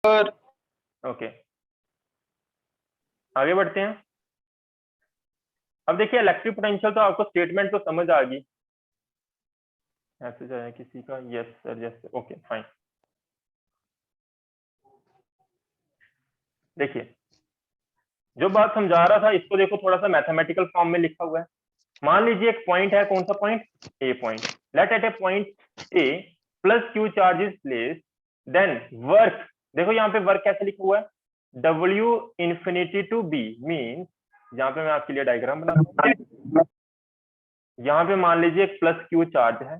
Okay, आगे बढ़ते हैं। अब देखिए इलेक्ट्रिक पोटेंशियल तो आपको स्टेटमेंट तो समझ आ गई। मैसेज आया किसी का? Yes sir, yes sir, okay fine. देखिए जो बात समझा रहा था इसको देखो थोड़ा सा मैथमेटिकल फॉर्म में लिखा हुआ है। मान लीजिए एक पॉइंट है, कौन सा point? A point. Let at a point A plus Q charge is placed, then work, देखो यहाँ पे वर्क कैसे लिखा हुआ है? W infinity to B, mean यहाँ पे मैं आपके लिए डायग्राम बनाता हूँ। यहाँ पे मान लीजिए एक प्लस क्यू चार्ज है,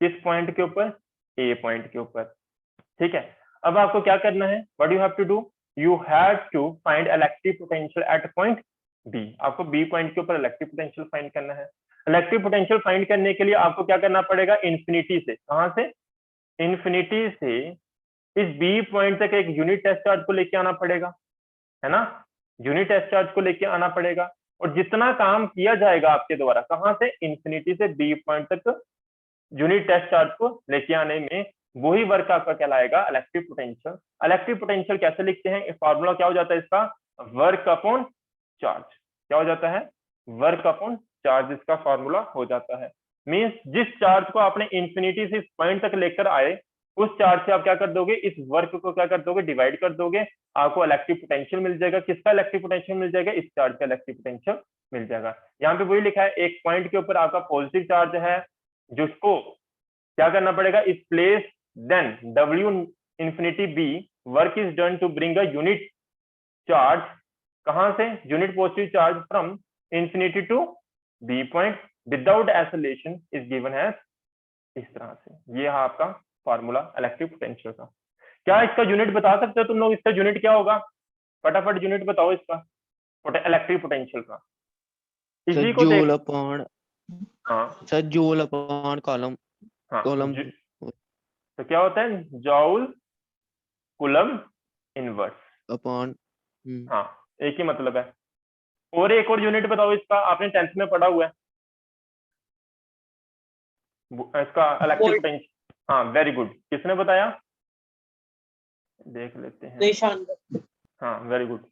किस पॉइंट के ऊपर? ए पॉइंट के ऊपर। ठीक है, अब आपको क्या करना है? What you have to do? You have to find electric potential at point B. आपको बी पॉइंट के ऊपर इलेक्ट्रिक पोटेंशियल फाइंड करना है। इलेक्ट्रिक पोटेंशियल फाइंड करने के लिए आपको क्या करना पड़ेगा? इन्फिनिटी से, कहां से? इन्फिनिटी से इस बी पॉइंट तक एक यूनिट टेस्ट चार्ज को लेके आना पड़ेगा, है ना? यूनिट टेस्ट चार्ज को लेके आना पड़ेगा, और जितना काम किया जाएगा आपके द्वारा, कहां से? इन्फिनिटी से बी पॉइंट तक यूनिट टेस्ट चार्ज को लेके आने में, वही वर्क आपका कहलाएगा इलेक्ट्रिक पोटेंशियल। इलेक्ट्रिक पोटेंशियल कैसे लिखते हैं? फॉर्मूला क्या हो जाता है इसका? Work upon charge. क्या हो जाता है? वर्क अपॉन चार्ज इसका फॉर्मूला हो जाता है। मींस जिस चार्ज को आपने इंफिनिटी से इस पॉइंट तक लेकर आए, उस चार्ज से आप क्या कर दोगे? इस वर्क को क्या कर दोगे? डिवाइड कर दोगे, आपको इलेक्ट्रिक पोटेंशियल मिल जाएगा। किसका इलेक्ट्रिक पोटेंशियल मिल जाएगा? इस चार्ज का इलेक्ट्रिक पोटेंशियल मिल जाएगा। यहाँ पे वही लिखा है, एक पॉइंट के ऊपर आपका पॉजिटिव चार्ज है, जिसको क्या करना पड़ेगा? इस place, then W infinity B, work is done to bring a unit charge, कहां से? Unit positive charge from infinity to B point without acceleration is given as, इस तरह से। ये है आपका फॉर्मूला इलेक्ट्रिक पोटेंशियल का। क्या इसका यूनिट बता सकते हो तुम लोग? इसका यूनिट क्या होगा? फटाफट यूनिट बताओ इसका, इलेक्ट्रिक पोटेंशियल का। सर इसी को देख, जूल अपॉन, हाँ सर जूल अपॉन कॉलम, हाँ, कॉलम तो क्या होता है? जॉउल कूलम इनवर्स। अपॉन। हाँ, एक ही मतलब है। और एक और यूनिट बताओ इसका, आपने 10th में पढ़ा हुआ है इसका इलेक्ट्रिक पोटेंशियल। हाँ वेरी गुड, किसने बताया? देख लेते हैं। हाँ वेरी गुड।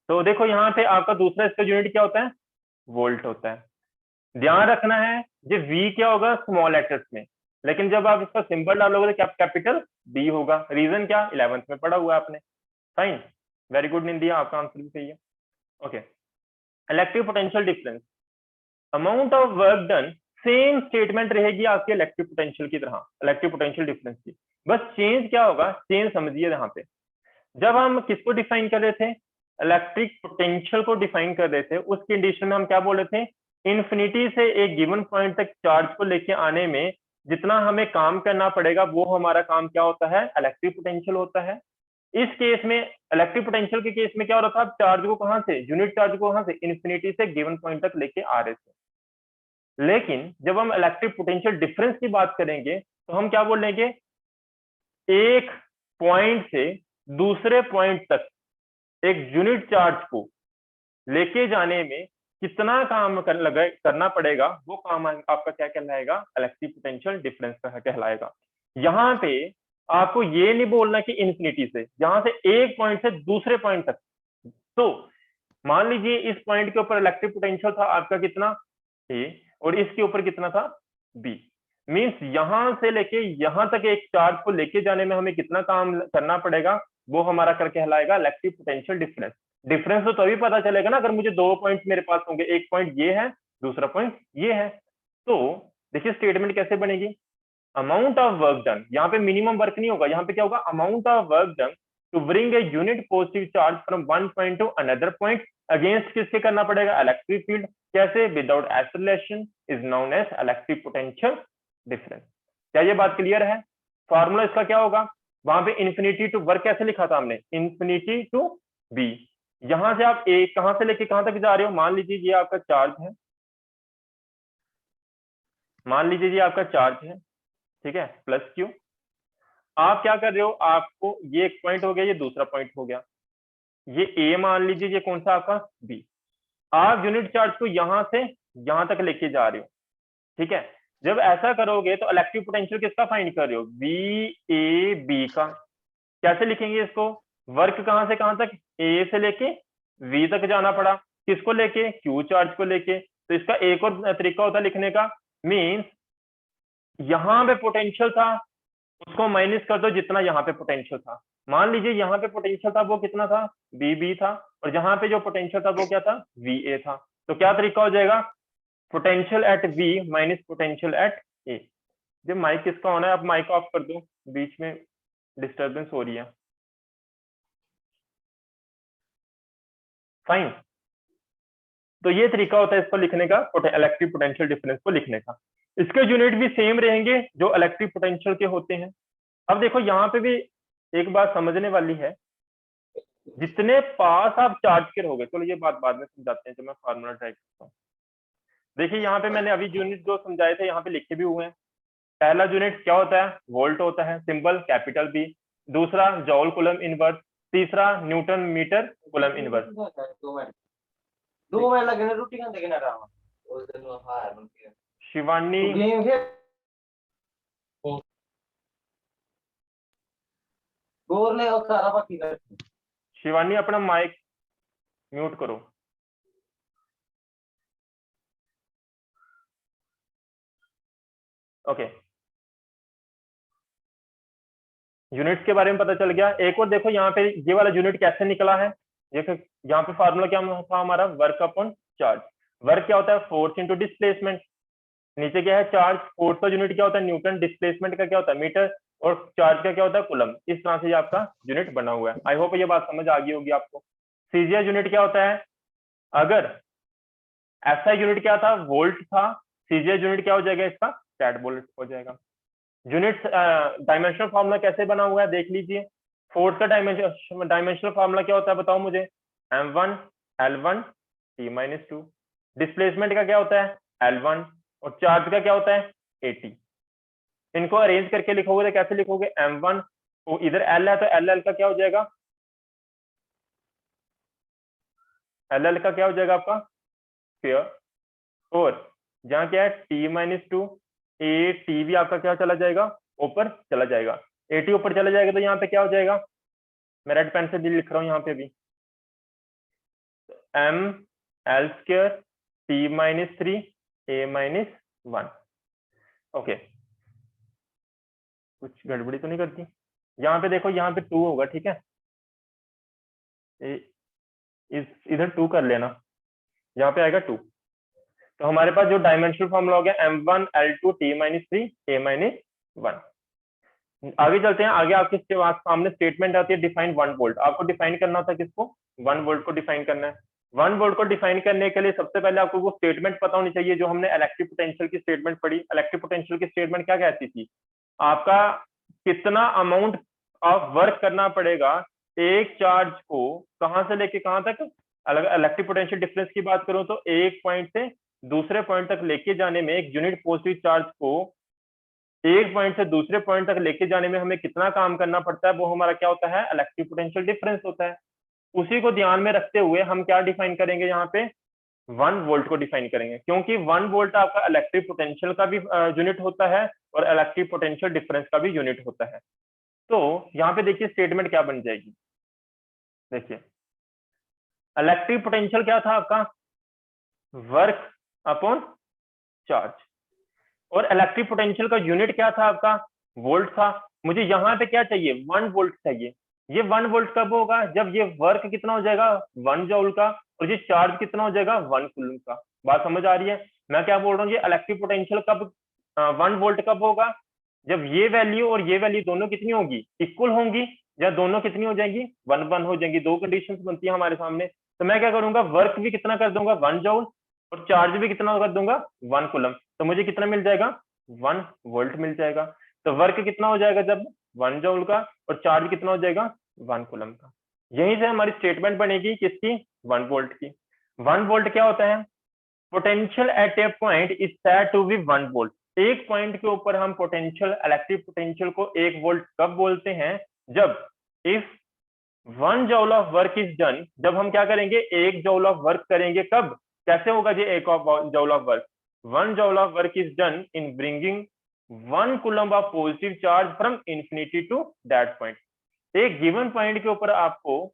तो देखो यहाँ पे आपका दूसरा इसका यूनिट क्या होता है? वोल्ट होता है। ध्यान रखना है, ये V क्या होगा? स्मॉल लेटर्स में, लेकिन जब आप इसका सिंबल डालोगे तो क्या? कैपिटल B होगा। रीजन क्या? 11th में पढ़ा हुआ है आपने। फाइन, वेरी गुड निंदिया, आपका आंसर भी सही है। Okay, electric potential difference, amount of work done, same statement रहेगी आपके इलेक्ट्रिक पोटेंशियल की तरह, इलेक्ट्रिक पोटेंशियल डिफरेंस की। बस चेंज क्या होगा? चेंज समझिए यहाँ पे, जब हम किसको डिफाइन कर रहे थे? इलेक्ट्रिक पोटेंशियल को डिफाइन कर रहे थे, उस कंडीशन में हम क्या बोले थे? इन्फिनिटी से एक गिवन पॉइंट तक चार्ज को लेके आने में जितना हमें काम करना पड़ेगा, वो हमारा काम क्या होता है? इलेक्ट्रिक पोटेंशियल होता है। इस केस में, इलेक्ट्रिक पोटेंशियल के केस में क्या हो रहा था? आप चार्ज को कहां से, यूनिट चार्ज को कहां से? इन्फिनिटी से गिवन पॉइंट तक लेके आ रहे थे। लेकिन जब हम इलेक्ट्रिक पोटेंशियल डिफरेंस की बात करेंगे तो हम क्या बोलेंगे? एक पॉइंट से दूसरे पॉइंट तक एक यूनिट चार्ज को लेके जाने में कितना काम करना पड़ेगा, वो काम आपका क्या कहलाएगा? इलेक्ट्रिक पोटेंशियल डिफरेंस का कहलाएगा। यहाँ पे आपको ये नहीं बोलना कि इन्फिनिटी से, यहाँ से एक पॉइंट से दूसरे पॉइंट तक। तो मान लीजिए इस पॉइंट के ऊपर इलेक्ट्रिक पोटेंशियल था आपका कितना? ए, और इसके ऊपर कितना था? बी। मींस यहां से लेके यहां तक एक चार्ज को लेके जाने में हमें कितना काम करना पड़ेगा, वो हमारा कर कहलाएगा इलेक्ट्रिक पोटेंशियल डिफरेंस। डिफरेंस तो तभी पता चलेगा ना अगर मुझे दो पॉइंट मेरे पास होंगे, एक पॉइंट ये है, दूसरा पॉइंट ये है। तो देखिए स्टेटमेंट कैसे बनेगी? अमाउंट ऑफ वर्क डन, यहाँ पे मिनिमम वर्क नहीं होगा, यहाँ पे क्या होगा? Amount of work done to bring a unit positive charge from one point to another point, against किसके करना पड़ेगा? Electric field. कैसे? Without acceleration is known as electric potential difference. क्या ये बात क्लियर है? फॉर्मूला इसका क्या होगा? वहां पे इन्फिनिटी टू वर्क कैसे लिखा था हमने? Infinity to B. यहां से आप ए कहां से लेके कहां तक जा रहे हो? मान लीजिए ये आपका चार्ज है, मान लीजिए ये आपका चार्ज है, ठीक है, प्लस क्यू। आप क्या कर रहे हो? आपको ये एक पॉइंट हो गया, ये दूसरा पॉइंट हो गया, ये ए मान लीजिए, ये कौन सा आपका? बी। आप यूनिट चार्ज को यहां से यहां तक लेके जा रहे हो, ठीक है। जब ऐसा करोगे तो इलेक्ट्रिक पोटेंशियल किसका फाइंड कर रहे हो? बी ए बी का। कैसे लिखेंगे इसको? वर्क कहां से कहां तक? ए से लेके वी तक जाना पड़ा, किसको लेके? क्यू चार्ज को लेके। तो इसका एक और तरीका होता है लिखने का, मीन्स यहां पे पोटेंशियल था उसको माइनस कर दो जितना यहाँ पे पोटेंशियल था। मान लीजिए यहाँ पे पोटेंशियल था वो कितना था? बी था, और जहां पे जो पोटेंशियल था वो क्या था? वी ए था। तो क्या तरीका हो जाएगा? Potential at V minus potential at A. जब माइक किसका होना है, अब माइक ऑफ कर दो, बीच में डिस्टरबेंस हो रही है। फाइन। तो ये तरीका होता है इसको लिखने का, इलेक्ट्रिक पोटेंशियल डिफरेंस को लिखने का। इसके यूनिट भी सेम रहेंगे जो इलेक्ट्रिक पोटेंशियल के होते हैं। अब देखो यहाँ पे भी एक बात समझने वाली है, जितने पास आप चार्ज के रहोगे, चलो ये बात बाद में समझाते हैं जब मैं फार्मूला ट्राई करता हूँ। देखिए यहाँ पे मैंने अभी यूनिट जो समझाए थे यहाँ पे लिखे भी हुए हैं। पहला यूनिट क्या होता है? वोल्ट होता है, सिंबल कैपिटल बी। दूसरा जॉल कूलम इनवर्स। तीसरा newton metre coulomb inverse. 2 minute लगने रोटी खाने के ना रामा उस दिन वो हां है शिवानी गेम खेल गोर ले और सारा बाकी कर शिवानी अपना माइक म्यूट करो। ओके, यूनिट्स के बारे में पता चल गया। एक और देखो यहाँ पे ये वाला यूनिट कैसे निकला है। ये यहाँ पे फार्मूला क्या था हमारा? Work upon charge. वर्क क्या होता है? Force into displacement. नीचे क्या है? चार्ज। फोर्स का यूनिट क्या होता है? न्यूटन। डिस्प्लेसमेंट का क्या होता है? मीटर। और चार्ज का क्या होता है? कूलम। इस तरह से ये आपका यूनिट बना हुआ है। आई होप ये बात समझ आ गई होगी आपको। सीजीएस यूनिट क्या होता है? अगर ऐसा यूनिट क्या था? वोल्ट था, सीजीएस यूनिट क्या हो जाएगा इसका? कैट वोल्ट हो जाएगा। यूनिट डायमेंशनल फार्मूला कैसे बना हुआ है देख लीजिए। फोर्स का डायमेंशनल फार्मूला क्या होता है बताओ मुझे? m1 l1 t-2। डिस्प्लेसमेंट का क्या होता है? l1। और चार्ज का क्या होता है? at। इनको अरेंज करके लिखोगे तो कैसे लिखोगे? m1 तो इधर l है तो ll का क्या हो जाएगा? ll का क्या हो जाएगा आपका? स्क्वायर। और जहाँ क्या है? t-2 ए टी भी आपका क्या चला जाएगा? ऊपर चला जाएगा। ए टी ऊपर चला जाएगा तो यहाँ पे क्या हो जाएगा? मैं रेड पेन से भी लिख रहा हूँ यहाँ पे भी, m l square t-3 a-1। Okay, कुछ गड़बड़ी तो नहीं करती? यहाँ पे देखो, यहाँ पे 2 होगा, ठीक है? इधर 2 कर लेना, यहाँ पे आएगा 2। तो हमारे पास जो डायमेंशनल फॉर्मूला हो गया m1 l2 t-3 a-1। आगे चलते हैं। आगे आपके सामने स्टेटमेंट आती है डिफाइन 1 वोल्ट। आपको डिफाइन करना होता है किसको? 1 वोल्ट को डिफाइन करना है। 1 वोल्ट को डिफाइन करने के लिए सबसे पहले आपको वो स्टेटमेंट पता होनी चाहिए जो हमने इलेक्ट्रिक पोटेंशियल की स्टेटमेंट पढ़ी। इलेक्ट्रिक पोटेंशियल की स्टेटमेंट क्या कहती थी? आपका कितना अमाउंट ऑफ वर्क करना पड़ेगा एक चार्ज को कहां से लेके कहां तक? अलग इलेक्ट्रिक पोटेंशियल डिफरेंस की बात करूं तो एक पॉइंट से दूसरे पॉइंट तक लेके जाने में, एक यूनिट पॉजिटिव चार्ज को एक पॉइंट से दूसरे पॉइंट तक लेके जाने में हमें कितना काम करना पड़ता है, वो हमारा क्या होता है? इलेक्ट्रिक पोटेंशियल डिफरेंस होता है। उसी को ध्यान में रखते हुए हम क्या डिफाइन करेंगे यहाँ पे? 1 वोल्ट को डिफाइन करेंगे, क्योंकि 1 वोल्ट आपका इलेक्ट्रिक पोटेंशियल का भी यूनिट होता है और इलेक्ट्रिक पोटेंशियल डिफरेंस का भी यूनिट होता है। तो यहाँ पे देखिए स्टेटमेंट क्या बन जाएगी। देखिए इलेक्ट्रिक पोटेंशियल क्या था आपका? Work upon charge. और इलेक्ट्रिक पोटेंशियल का यूनिट क्या था आपका? वोल्ट था। मुझे यहाँ पे क्या चाहिए? 1 वोल्ट चाहिए। ये 1 वोल्ट कब होगा? जब ये वर्क कितना हो जाएगा? 1 जूल का, और ये चार्ज कितना हो जाएगा? 1 कूलम का। बात समझ आ रही है? मैं क्या बोल रहा हूँ? ये इलेक्ट्रिक पोटेंशियल कब 1 वोल्ट कब होगा? जब ये वैल्यू और ये वैल्यू दोनों कितनी होगी? इक्वल होंगी, या दोनों कितनी हो जाएंगी? 1 हो जाएंगी। दो कंडीशन बनती है हमारे सामने। तो मैं क्या करूंगा? वर्क भी कितना कर दूंगा? 1 जूल, और चार्ज भी कितना कर दूंगा? 1 कूलम। तो मुझे कितना मिल जाएगा? 1 वोल्ट मिल जाएगा। तो वर्क कितना हो जाएगा जब? 1 जूल का, और चार्ज कितना हो जाएगा? 1 कूलम का। यहीं से हमारी स्टेटमेंट बनेगी किसकी? 1 वोल्ट की। 1 वोल्ट क्या होता है? Potential at a point is said to be 1 volt. एक पॉइंट के ऊपर हम पोटेंशियल, इलेक्ट्रिक पोटेंशियल को 1 वोल्ट कब बोलते हैं? जब if 1 joule of work is done, जब हम क्या करेंगे? 1 जूल ऑफ वर्क करेंगे। कब? कैसे होगा ये 1 joule of work? 1 joule of work is done in bringing 1 coulomb of positive charge from infinity to that point. एक गिवन पॉइंट के ऊपर आपको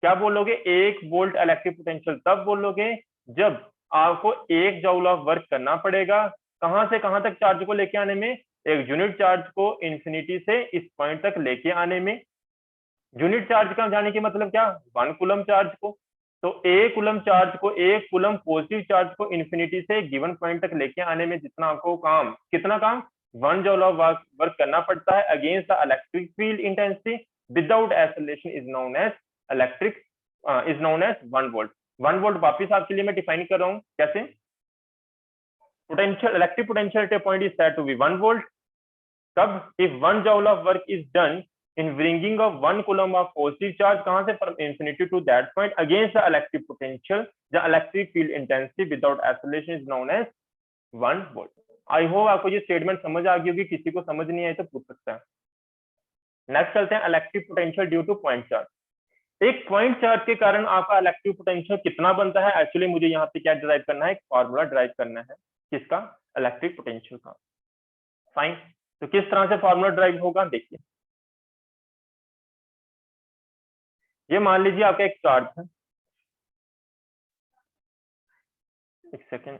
क्या बोलोगे, 1 वोल्ट इलेक्ट्रिक पोटेंशियल तब बोलोगे जब आपको 1 जूल ऑफ वर्क करना पड़ेगा कहां से कहां तक चार्ज को लेके आने में, एक यूनिट चार्ज को इंफिनिटी से इस पॉइंट तक लेके आने में। यूनिट चार्ज का जाने की मतलब क्या, 1 कूलम चार्ज को। तो 1 कूलम चार्ज को, 1 कूलम पॉजिटिव चार्ज को इंफिनिटी से गिवन पॉइंट तक लेके आने में जितना आपको काम, कितना काम, 1 जूल ऑफ वर्क करना पड़ता है against the electric field intensity without acceleration is known as electric is known as 1 volt. 1 volt वापिस आपके लिए मैं डिफाइन कर रहा हूं कैसे, potential electric potential at a point is said to be 1 volt कब, if 1 joule of work is done in bringing of 1 coulomb of positive charge कहां से, from infinity to that point against the electric potential, the electric field intensity without acceleration is known as 1 volt। I hope आपको ये statement समझ आ गई होगी, किसी को समझ नहीं आई तो पूछ सकता है। नेक्स्ट चलते हैं electric potential due two point charge. एक पॉइंट चार्ज के कारण आपका इलेक्ट्रिक पोटेंशियल कितना बनता है, एक्चुअली मुझे यहाँ पे क्या ड्राइव करना है, एक फॉर्मूला ड्राइव करना है किसका, इलेक्ट्रिक पोटेंशियल का। फाइन, तो किस तरह से फॉर्मूला ड्राइव होगा देखिए। ये मान लीजिए आपका एक चार्ज है, एक सेकेंड,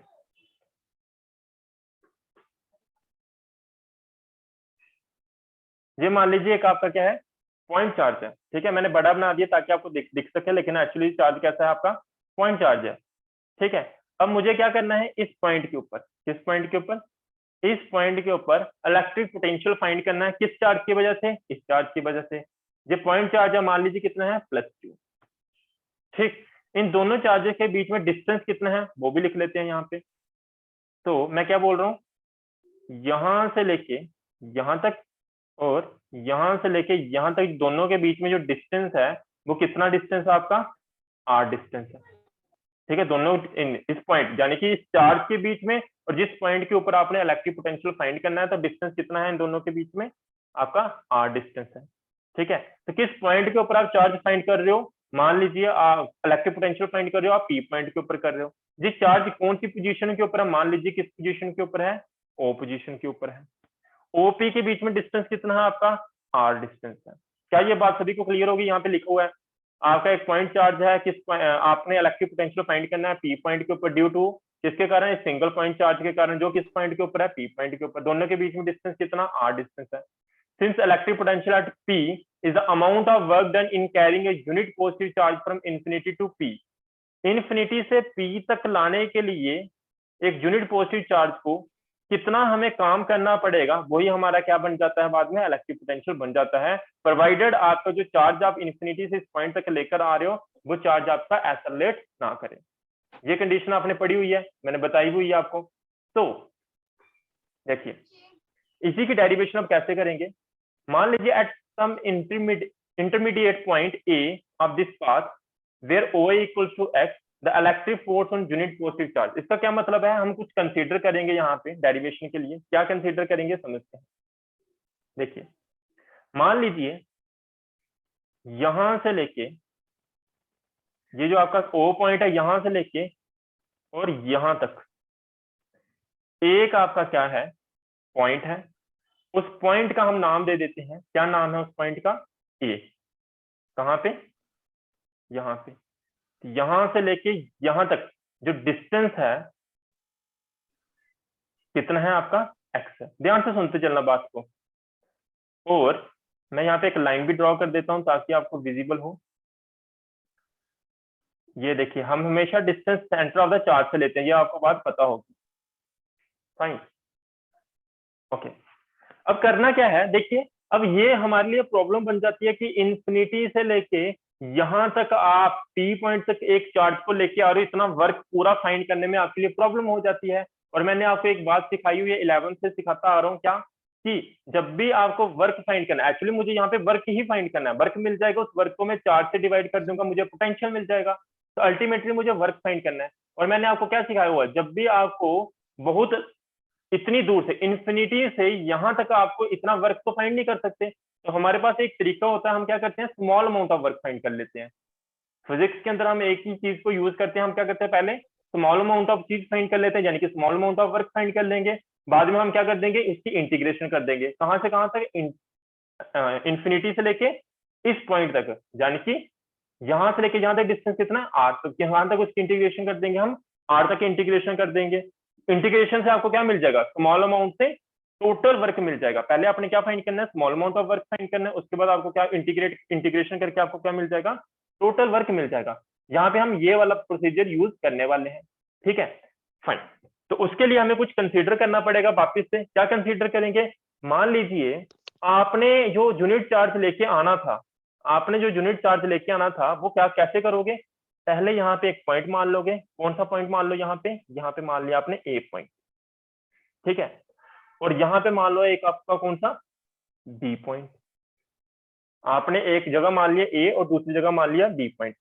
ये मान लीजिए एक आपका क्या है, पॉइंट चार्ज है, ठीक है। मैंने बड़ा बना दिया ताकि आपको दिख सके, लेकिन एक्चुअली चार्ज कैसा है आपका, पॉइंट चार्ज है, ठीक है। अब मुझे क्या करना है, इस पॉइंट के ऊपर, किस पॉइंट के ऊपर, इस पॉइंट के ऊपर इलेक्ट्रिक पोटेंशियल फाइंड करना है, किस चार्ज की वजह से, इस चार्ज की वजह से। ये पॉइंट चार्ज है, मान लीजिए कितना है, +q, ठीक। इन दोनों चार्जेस के बीच में डिस्टेंस कितना है वो भी लिख लेते हैं यहाँ पे। तो मैं क्या बोल रहा हूँ, यहां से लेके यहां तक और यहां से लेके यहां तक दोनों के बीच में जो डिस्टेंस है वो कितना डिस्टेंस है आपका, r डिस्टेंस है, ठीक है। दोनों इस पॉइंट यानी कि इस चार्ज के बीच में और जिस पॉइंट के ऊपर आपने इलेक्ट्रिक पोटेंशियल फाइंड करना है, तो डिस्टेंस कितना है इन दोनों के बीच में, आपका r डिस्टेंस है, ठीक है। तो किस पॉइंट के ऊपर आप चार्ज फाइंड कर रहे हो, मान लीजिए आप इलेक्ट्रिक पोटेंशियल फाइंड कर रहे हो, आप p पॉइंट के ऊपर कर रहे हो। जिस चार्ज कौन सी पोजीशन के ऊपर है, मान लीजिए किस पोजीशन के ऊपर है, o पोजीशन के ऊपर है। OP के बीच में डिस्टेंस कितना है आपका, r डिस्टेंस है। क्या ये बात सभी को क्लियर होगी, यहाँ पे लिखा हुआ है आपका एक पॉइंट चार्ज है, किस आपने इलेक्ट्रिक पोटेंशियल फाइंड करना है p पॉइंट के ऊपर ड्यू टू किसके कारण, सिंगल पॉइंट चार्ज के कारण, जो किस पॉइंट के ऊपर है, p पॉइंट के ऊपर। दोनों के बीच में डिस्टेंस कितना, r डिस्टेंस है। Since electric potential at p is the amount of work done in carrying a unit positive charge from infinity to p, infinity से p तक लाने के लिए एक यूनिट पॉजिटिव चार्ज को कितना हमें काम करना पड़ेगा, वही हमारा क्या बन जाता है बाद में, इलेक्ट्रिक पोटेंशियल बन जाता है, प्रोवाइडेड आपका जो चार्ज आप इंफिनिटी से इस पॉइंट तक लेकर आ रहे हो वो चार्ज आपका एक्सेलरेट ना करे। ये कंडीशन आपने पढ़ी हुई है, मैंने बताई हुई है आपको। तो देखिए इसी की डेरिवेशन अब कैसे करेंगे, मान लीजिए at some intermediate point A of this path where OA equals to x the electric force on unit positive charge. इसका क्या मतलब है, हम कुछ कंसीडर करेंगे यहाँ पे डेरिवेशन के लिए, क्या कंसीडर करेंगे समझते हैं। देखिए मान लीजिए यहां से लेके ये जो आपका O पॉइंट है, यहां से लेके और यहां तक एक आपका क्या है, पॉइंट है। उस पॉइंट का हम नाम दे देते हैं, क्या नाम है उस पॉइंट का, A। कहां पे, यहां पे। यहां से लेके यहां तक जो डिस्टेंस है कितना है आपका, x है। ध्यान से सुनते चलना बात को। और मैं यहाँ पे एक लाइन भी ड्रॉ कर देता हूं ताकि आपको विजिबल हो। ये देखिए हम हमेशा distance centre of the charge से लेते हैं, ये आपको बात पता होगी। Fine, okay. अब करना क्या है, देखिए अब ये हमारे लिए प्रॉब्लम बन जाती है कि इंफिनिटी से लेके यहां तक आप P पॉइंट तक एक चार्ज को लेके आ रहे हो, इतना वर्क पूरा फाइंड करने में आपके लिए प्रॉब्लम हो जाती है। और मैंने आपको एक बात सिखाई हुई है, 11 से सिखाता आ रहा हूँ, क्या कि जब भी आपको वर्क फाइंड करना है, एक्चुअली मुझे यहाँ पे वर्क ही फाइंड करना है, वर्क मिल जाएगा, उस वर्क को मैं चार्ज से डिवाइड कर दूंगा, मुझे पोटेंशियल मिल जाएगा। तो अल्टीमेटली मुझे वर्क फाइंड करना है। और मैंने आपको क्या सिखाया हुआ है, जब भी आपको बहुत इतनी दूर से इंफिनिटी से यहां तक आपको इतना वर्क तो फाइंड नहीं कर सकते, तो हमारे पास एक तरीका होता है, हम क्या करते हैं, small amount of work find कर लेते हैं। फिजिक्स के अंदर हम एक ही चीज को यूज करते हैं, हम क्या करते हैं, पहले स्मॉल अमाउंट ऑफ चीज फाइंड कर लेते हैं, यानी कि small amount of work find कर लेंगे, बाद में हम क्या कर देंगे, इसकी इंटीग्रेशन कर देंगे, कहां से कहां तक, इंफिनिटी से लेके इस पॉइंट तक, यानी कि यहां से लेके यहां तक डिस्टेंस कितना है r, तो यहां तक उसकी इंटीग्रेशन कर देंगे हम, r तक इंटीग्रेशन कर देंगे। इंटीग्रेशन से आपको क्या मिल जाएगा, स्मॉल अमाउंट से टोटल वर्क मिल जाएगा। पहले आपने क्या फाइंड करना है, small amount of work find करना है, उसके बाद आपको क्या इंटीग्रेशन करके आपको क्या मिल जाएगा, टोटल वर्क मिल जाएगा। यहाँ पे हम ये वाला प्रोसीजर यूज करने वाले हैं, ठीक है फाइन। तो उसके लिए हमें कुछ कंसीडर करना पड़ेगा। वापिस से क्या कंसीडर करेंगे, मान लीजिए आपने जो यूनिट चार्ज लेके आना था, आपने जो यूनिट चार्ज लेके आना था वो क्या कैसे करोगे, पहले यहाँ पे एक पॉइंट मान लोगे। कौन सा पॉइंट मान लो, यहाँ पे मान लिया आपने ए पॉइंट, ठीक है, और यहाँ पे मान लो एक आपका कौन सा बी पॉइंट। आपने एक जगह मान लिया ए और दूसरी जगह मान लिया बी पॉइंट।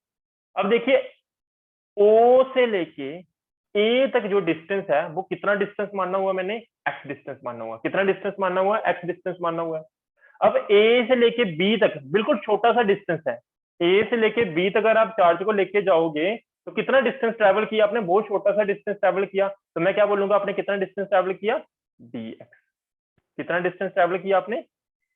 अब देखिए ओ से लेके ए तक जो डिस्टेंस है वो कितना डिस्टेंस मानना हुआ मैंने, एक्स डिस्टेंस मानना हुआ। कितना डिस्टेंस मानना हुआ, एक्स डिस्टेंस मानना हुआ है। अब ए से लेके बी तक बिल्कुल छोटा सा डिस्टेंस है, ए से लेके बी तक अगर आप चार्ज को लेके जाओगे तो कितना डिस्टेंस ट्रेवल किया आपने, बहुत छोटा सा डिस्टेंस ट्रेवल किया। तो मैं क्या बोलूंगा, आपने कितना डिस्टेंस ट्रेवल किया, dx। कितना डिस्टेंस ट्रेवल किया आपने,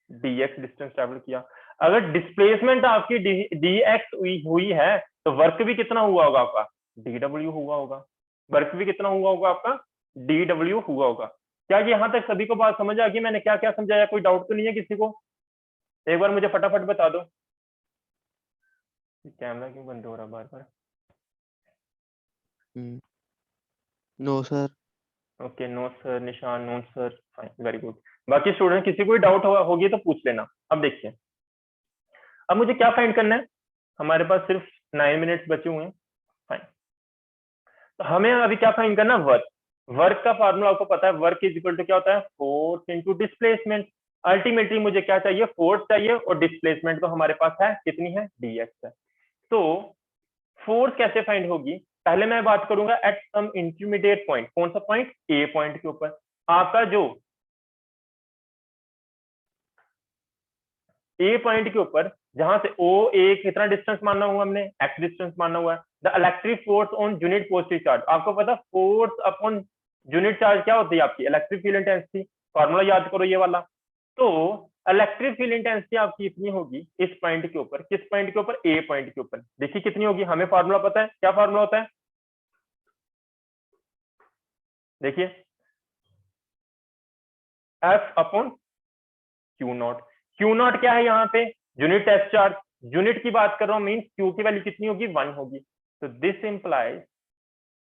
dx डिस्टेंस ट्रेवल किया। अगर डिस्प्लेसमेंट आपकी dx हुई है तो वर्क भी कितना हुआ होगा आपका, dw हुआ होगा। वर्क भी कितना हुआ होगा आपका, dw हुआ होगा। क्या यहाँ तक सभी को बात समझ आ गई, मैंने क्या क्या समझाया, कोई डाउट तो नहीं है किसी को, एक बार मुझे फटाफट बता दो। कैमरा क्यों बंद हो रहा बार बार, no sir. Okay no sir, Nishan no sir, fine very good. बाकी स्टूडेंट किसी कोई डाउट होगी तो पूछ लेना। अब देखिए अब मुझे क्या फाइंड करना है, हमारे पास सिर्फ 9 मिनट्स बचे हुए हैं, फाइन। तो हमें अभी क्या फाइंड करना, वर्क। वर्क का फार्मूला आपको पता है, वर्क इज इक्वल टू क्या होता है, फोर्स इनटू डिस्प्लेसमेंट। अल्टीमेटली मुझे क्या चाहिए, फोर्स चाहिए, और डिस्प्लेसमेंट तो हमारे पास है, कितनी है, dx है। तो फोर्स कैसे फाइंड होगी, पहले मैं बात करूंगा एट सम इंटरमीडिएट पॉइंट। कौन सा पॉइंट, ए पॉइंट के ऊपर। आपका जो ए पॉइंट के ऊपर जहां से ओ ए कितना डिस्टेंस मानना हुआ हमने, एक्स डिस्टेंस मानना हुआ है। The electric force on unit positive charge, आपको पता फोर्स अपॉन यूनिट चार्ज क्या होती है आपकी, इलेक्ट्रिक फील्ड इंटेंसिटी। फॉर्मूला याद करो ये वाला। तो इलेक्ट्रिक फील्ड इंटेंसिटी आपकी इतनी होगी इस पॉइंट के ऊपर, किस पॉइंट के ऊपर, ए पॉइंट के ऊपर। देखिए कितनी होगी, हमें फॉर्मूला पता है, क्या फॉर्मूला होता है, देखिए F upon Q not. Q not क्या है यहाँ पे, यूनिट टेस्ट चार्ज। यूनिट की बात कर रहा हूँ, मीन क्यू की वैल्यू कितनी होगी, 1 होगी। तो this implies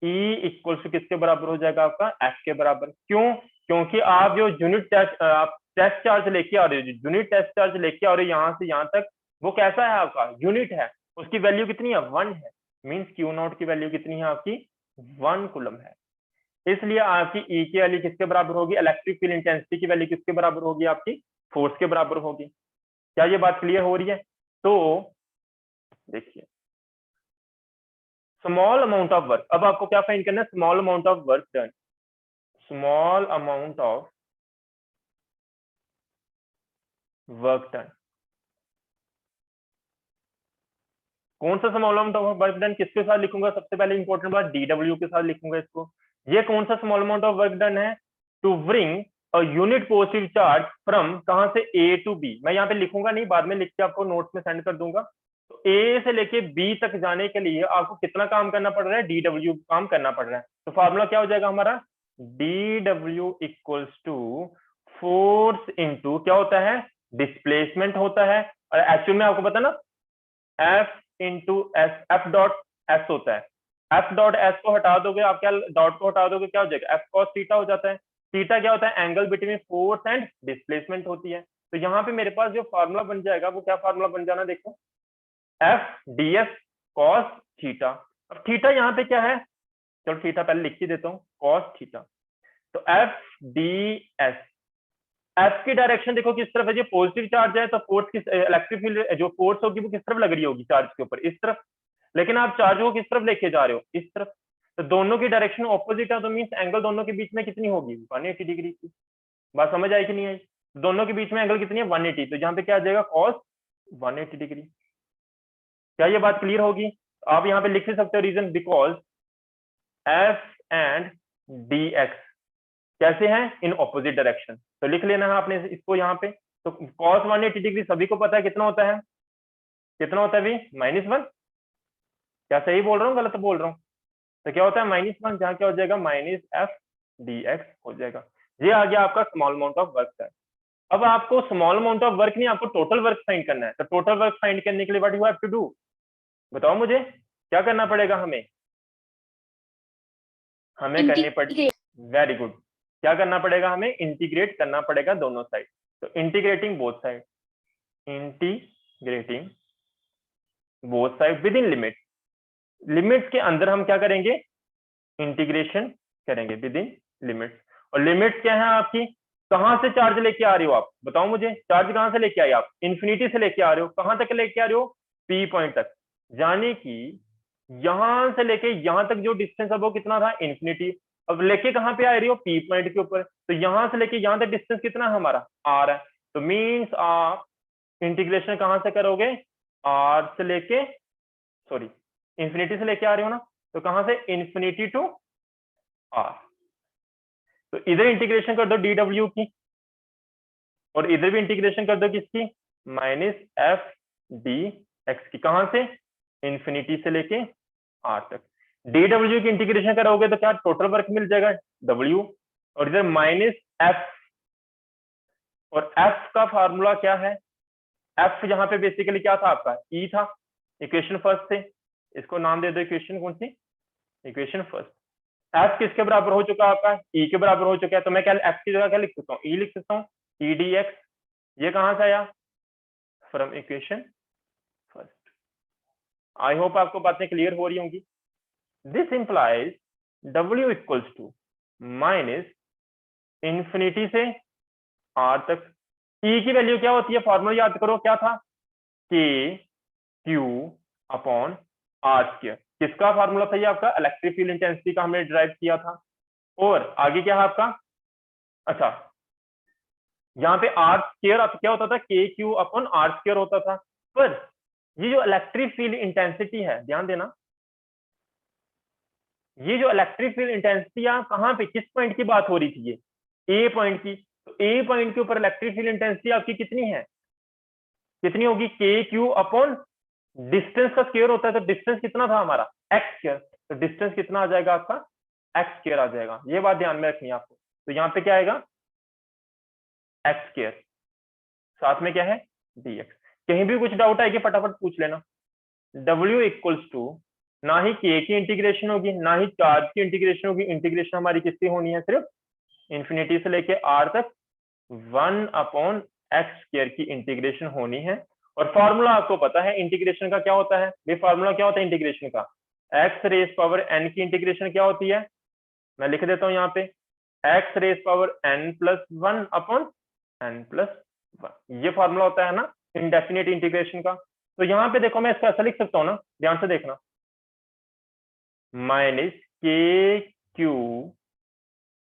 E equals to किसके बराबर हो जाएगा आपका, एफ के बराबर। क्यों, क्योंकि आप जो यूनिट टेस्ट आप टेस्ट चार्ज लेके आ रहे हो, यूनिट टेस्ट चार्ज लेके आ रहे हो यहाँ से यहाँ तक, वो कैसा है आपका, यूनिट है, उसकी वैल्यू कितनी है, 1 है। मीन्स क्यू नॉट की वैल्यू कितनी है आपकी, 1 कूलम है। इसलिए आपकी ई की वैल्यू किसके बराबर होगी, इलेक्ट्रिक फील्ड इंटेंसिटी की वैल्यू किसके बराबर होगी, आपकी फोर्स के बराबर होगी। क्या ये बात क्लियर हो रही है। तो देखिए स्मॉल अमाउंट ऑफ वर्क, अब आपको क्या फाइंड करना है, small amount of work done. Small amount of work done, कौन सा small amount of work done, किसके साथ लिखूंगा, सबसे पहले इंपॉर्टेंट बात dw के साथ लिखूंगा इसको। ये कौन सा small amount of work done है, to bring a unit positive charge from कहां से, ए टू बी। मैं यहाँ पे लिखूंगा नहीं, बाद में लिख के आपको नोट्स में सेंड कर दूंगा। तो ए से लेके बी तक जाने के लिए आपको कितना काम करना पड़ रहा है, dw काम करना पड़ रहा है। तो फार्मूला क्या हो जाएगा हमारा, dw equals to force into क्या होता है, डिस्प्लेसमेंट होता है। और एक्चुअल में आपको पता ना, F into S, F dot S होता है। एफ डॉट एस को हटा दोगे आप, क्या डॉट को हटा दोगे क्या हो जाएगा, एफ कॉस थीटा हो जाता है। थीटा क्या होता है, angle between force and displacement होती है। तो यहाँ पे मेरे पास जो फार्मूला बन जाएगा वो क्या फार्मूला बन जाना, देखो F D S cos theta. अब थीटा यहाँ पे क्या है, चलो थीटा पहले लिख ही देता हूँ, कॉस थीटा। तो एफ डी एस, एफ की डायरेक्शन देखो किस तरफ है, जो पॉजिटिव चार्ज है तो फोर्स किस, इलेक्ट्रिक फील्ड जो फोर्स होगी वो किस तरफ लग रही होगी, चार्ज के ऊपर, इस तरफ। लेकिन आप चार्ज को किस तरफ लेके जा रहे हो, इस तरफ। तो दोनों की डायरेक्शन ऑपोजिट है, तो मींस एंगल दोनों के बीच में कितनी होगी, 180 डिग्री की। बात समझ आई कि नहीं आई, दोनों के बीच में एंगल कितनी है, 180। तो यहाँ पे क्या आ जाएगा, कॉस 180 डिग्री। क्या ये बात क्लियर होगी, आप यहाँ पे लिख भी सकते हो reason, because F and D X कैसे हैं, इन ऑपोजिट डायरेक्शन। तो लिख लेना है आपने इसको यहाँ पे। तो cos 180 डिग्री सभी को पता है कितना होता है, कितना होता है v -1। क्या सही बोल रहा हूँ गलत बोल रहा हूँ? तो क्या होता है -1, जहाँ क्या हो जाएगा -f dx हो जाएगा। ये आ गया आपका स्मॉल अमाउंट ऑफ वर्क है। अब आपको स्मॉल अमाउंट ऑफ वर्क नहीं, आपको टोटल वर्क फाइंड करना है। तो टोटल वर्क फाइंड करने के लिए what you have to do, बताओ मुझे क्या करना पड़ेगा हमें? हमें करनी पड़ेगी, वेरी गुड, क्या करना पड़ेगा हमें? इंटीग्रेट करना पड़ेगा दोनों साइड। तो integrating both side, integrating both side with in limit, limits के अंदर हम क्या करेंगे? इंटीग्रेशन करेंगे विद इन लिमिट्स। और लिमिट्स क्या है आपकी? कहां से चार्ज लेके आ रहे हो आप, बताओ मुझे, चार्ज कहां से लेके आए आप? इन्फिनिटी से लेके आ रहे हो। कहां तक लेके आ रहे हो? पी पॉइंट तक, यानी कि यहां से लेके यहां तक जो डिस्टेंस है वो कितना था? इन्फिनिटी। अब लेके कहां पे आ रही हो? पी पॉइंट के ऊपर। तो यहां से लेके यहां तक डिस्टेंस कितना है हमारा? आर है। तो मीन्स आप इंटीग्रेशन कहां से करोगे? आर से लेके, सॉरी इन्फिनिटी से लेके आ रहे हो ना, तो कहां से? Infinity to R. तो इधर इंटीग्रेशन कर दो डी डब्ल्यू की, और इधर भी इंटीग्रेशन कर दो किसकी? -f dx की। कहां से? इन्फिनिटी से लेके आर तक। डी डब्ल्यू की इंटीग्रेशन करोगे तो क्या टोटल वर्क मिल जाएगा? W, और इधर -f, और f का फार्मूला क्या है? f यहाँ पे बेसिकली क्या था आपका? E था, इक्वेशन फर्स्ट से। इसको नाम दे दो इक्वेशन, कौन सी? Equation first. f किसके बराबर हो चुका है आपका? E के बराबर हो चुका है। तो मैं क्या f की जगह क्या लिख सकता हूँ? E लिख सकता हूँ, E dx। ये कहां से आया? From equation first. I hope आपको बातें क्लियर हो रही होंगी। This implies W equals to minus infinity से R तक। E की वैल्यू क्या होती है? फॉर्मूला याद करो, क्या था? K Q upon R square. किसका फार्मूला था ये आपका? इलेक्ट्रिक फील्ड इंटेंसिटी का हमने डिराइव किया था। और आगे क्या है आपका? अच्छा, यहाँ पे आर स्क्वायर क्या होता था? के क्यू अपॉन आर स्क्वायर होता था। पर ये जो इलेक्ट्रिक फील्ड इंटेंसिटी है, ध्यान देना, ये जो इलेक्ट्रिक फील्ड इंटेंसिटी कहाँ पे, किस पॉइंट की बात हो रही थी? ये ए पॉइंट की। तो ए पॉइंट के ऊपर इलेक्ट्रिक फील्ड इंटेंसिटी आपकी कितनी है? कितनी होगी? के क्यू अपॉन डिस्टेंस का स्क्वायर होता है। तो डिस्टेंस कितना था हमारा? X square. तो डिस्टेंस कितना आ जाएगा आपका? एक्स स्क्वायर आ जाएगा। ये बात ध्यान में रखनी है आपको। तो यहाँ पे क्या आएगा? एक्स स्क्वायर, साथ में क्या है? dx। कहीं भी कुछ डाउट आएगी फटाफट पूछ लेना। W इक्वल्स टू, ना ही k की इंटीग्रेशन होगी, ना ही चार्ज की इंटीग्रेशन होगी। इंटीग्रेशन हमारी किसकी होनी है? सिर्फ इन्फिनिटी से लेके r तक 1 अपॉन एक्स स्क्वायर की इंटीग्रेशन होनी है। और फॉर्मूला आपको पता है इंटीग्रेशन का क्या होता है? ये फॉर्मूला क्या होता है इंटीग्रेशन का? x रेज पावर n की इंटीग्रेशन क्या होती है? मैं लिख देता हूं यहाँ पे, x raise power n plus 1 upon n plus 1। ये फॉर्मूला होता है ना इंडेफिनिट इंटीग्रेशन का। तो यहाँ पे देखो मैं इसको ऐसा लिख सकता हूँ ना, ध्यान से देखना, माइनस के क्यू,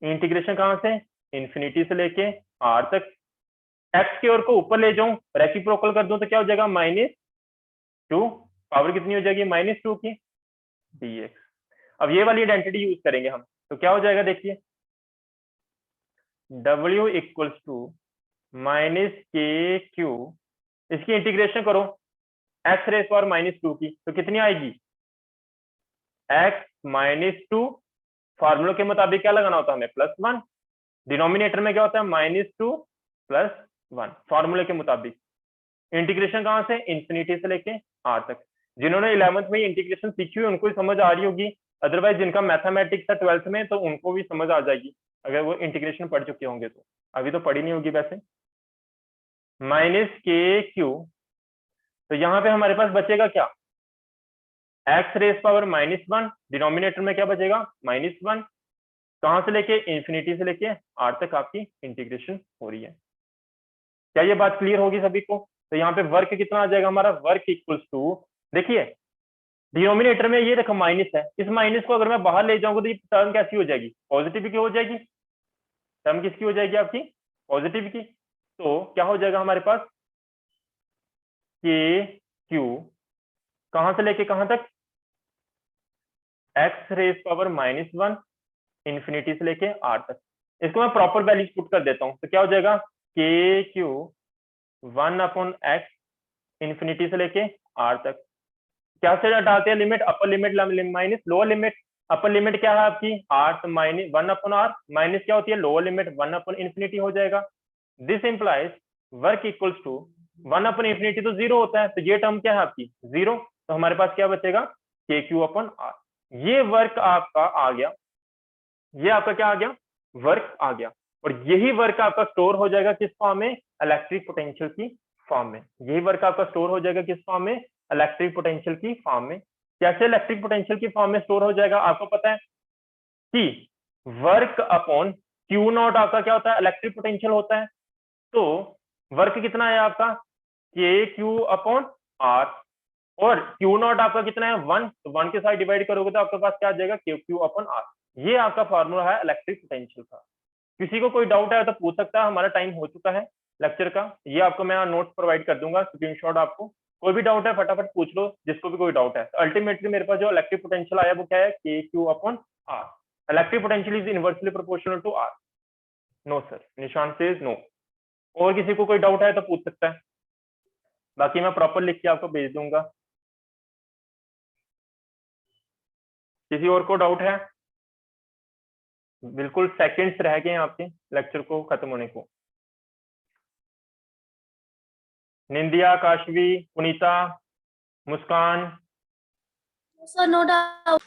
इंटीग्रेशन कहां से? इन्फिनिटी से लेके r तक। एक्स के और को ऊपर ले जाऊं, रेसिप्रोकल कर दूं, तो क्या हो जाएगा? -2, पावर कितनी हो जाएगी? -2 की dx। अब ये वाली आइडेंटिटी यूज करेंगे हम, तो क्या हो जाएगा देखिए, W इक्वल्स टू माइनस के क्यू, इसकी इंटीग्रेशन करो x रेज पावर -2 की, तो कितनी आएगी? x -2, फॉर्मूले के मुताबिक क्या लगाना होता है हमें? +1। डिनोमिनेटर में क्या होता है? -2 + 1, फॉर्मूले के मुताबिक। इंटीग्रेशन कहां से? इन्फिनिटी से लेके r तक। जिन्होंने 11th में इंटीग्रेशन सीखी हुई उनको ही समझ आ रही होगी, अदरवाइज जिनका मैथमेटिक्स था 12th में तो उनको भी समझ आ जाएगी अगर वो इंटीग्रेशन पढ़ चुके होंगे। तो अभी तो पढ़ी नहीं होगी वैसे। के क्यू, तो यहाँ पे हमारे पास बचेगा क्या? x रेज पावर -1, डिनोमिनेटर में क्या बचेगा? -1। कहां से लेके? इन्फिनिटी से लेके r तक आपकी इंटीग्रेशन हो रही है। क्या ये बात क्लियर होगी सभी को? तो यहाँ पे वर्क कितना आ जाएगा हमारा? वर्क इक्वल्स टू, देखिए डिनोमिनेटर में ये देखो माइनस है, इस माइनस को अगर मैं बाहर ले जाऊंगा तो ये टर्म कैसी हो जाएगी? पॉजिटिव की हो जाएगी। टर्म किसकी हो जाएगी? आपकी पॉजिटिव की। तो क्या हो जाएगा हमारे पास? के क्यू, कहां से लेके कहां तक? x रेज पावर -1, इन्फिनिटी से लेके r तक। इसको मैं प्रॉपर वैल्यूज पुट कर देता हूं, तो क्या हो जाएगा? के क्यू 1 अपॉन एक्स, इन्फिनिटी से लेके आर तक। क्या से हटाते हैं limit, upper limit minus lower limit. Upper limit क्या है आपकी आर, तो माइनस 1/r, माइनस क्या होती है लोअर लिमिट 1/इंफिनिटी हो जाएगा। This implies work equals to one by infinity तो 0 होता है, तो ये टर्म क्या है आपकी 0, तो हमारे पास क्या बचेगा KQ/r। ये वर्क आपका आ गया, ये आपका क्या आ गया वर्क आ गया, और यही वर्क आपका स्टोर हो जाएगा किस फॉर्म में, इलेक्ट्रिक पोटेंशियल की फॉर्म में। यही वर्क आपका स्टोर हो जाएगा किस फॉर्म में, इलेक्ट्रिक पोटेंशियल की फॉर्म में। कैसे इलेक्ट्रिक पोटेंशियल की फॉर्म में स्टोर हो जाएगा, आपको पता है कि वर्क अपॉन क्यू नॉट आपका क्या होता है इलेक्ट्रिक पोटेंशियल होता है। तो वर्क कितना है आपका KQ/r, और क्यू नॉट आपका कितना है 1, तो 1 के साथ डिवाइड करोगे तो आपके पास क्या आ जाएगा KQ/r। ये आपका फॉर्मूला है इलेक्ट्रिक पोटेंशियल का। किसी को कोई डाउट है तो पूछ सकता है, हमारा टाइम हो चुका है लेक्चर का। ये आपको मैं नोट्स प्रोवाइड कर दूंगा, स्क्रीनशॉट आपको। कोई भी डाउट है फटाफट पूछ लो, जिसको भी कोई डाउट है। तो अल्टीमेटली मेरे पास जो इलेक्ट्रिक पोटेंशियल आया वो क्या है KQ/r। Electric potential is inversely proportional to r। No sir, Nishan says no. और किसी को कोई डाउट है तो पूछ सकता है, बाकी मैं प्रॉपर लिख के आपको भेज दूंगा। किसी और को डाउट है? बिल्कुल सेकंड्स रह गए हैं आपके लेक्चर को खत्म होने को। Nindiya, Kashvi, Punita, Muskan, sir no doubt.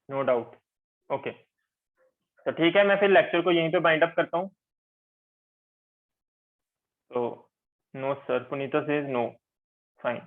No doubt, okay. तो ठीक है, मैं फिर लेक्चर को यहीं पे बाइंड अप करता हूँ। तो नो सर, पुनीता सेज नो, फाइन।